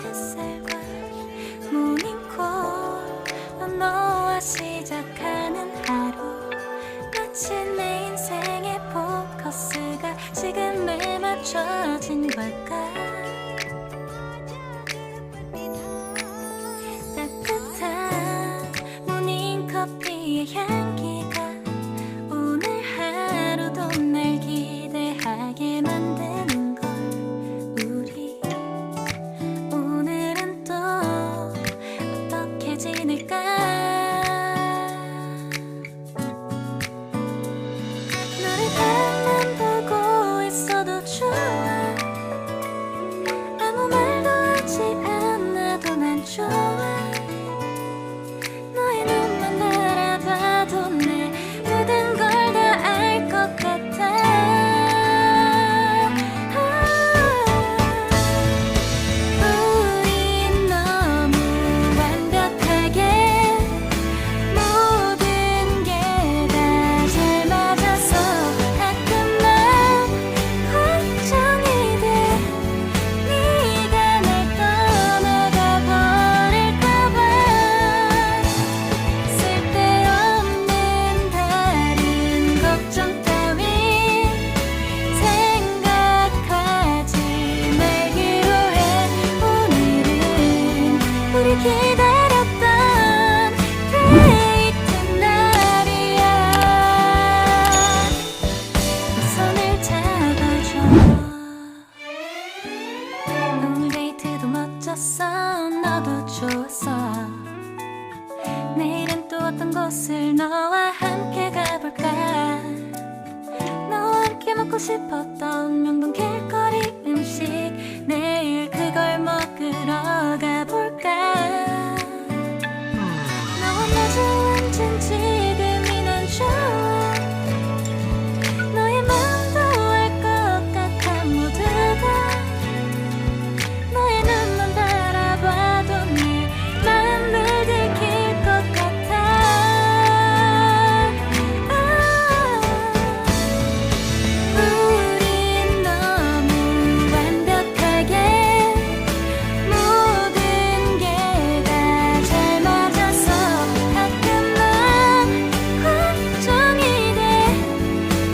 햇살과 모닝콜로 너와 시작하는 하루, 마치 내 인생의 포커스가 지금에 맞춰진 걸까. 따뜻한 모닝커피의 향기가 오늘 하루도 날 기대하게 만드는 걸. 우리 오늘은 또 어떻게 지낼까. 너를 가만 보고 있어도 좋아. 아무 말도 하지 않아도 난 좋아. 너의 눈만 바라봐도 내 모든 걸 다 알 것 같아. 우린 너무 완벽하게 모든 게 다 잘 맞아서 가끔만 걱정이 돼. 네가 날 떠나가 버릴까봐. 쓸데없는 다른 걱정 따윈 생각하지 말기로 해. 오늘은 우리 기다렸던 데이트 날이야. 손을 잡아줘. 오늘 데이트도 멋졌어. 너도 좋았어. 내일은 또 어떤 곳을 너와 함께 가볼까. 너와 함께 먹고 싶었던 명동 길거리 음식, 내일 그걸 먹으러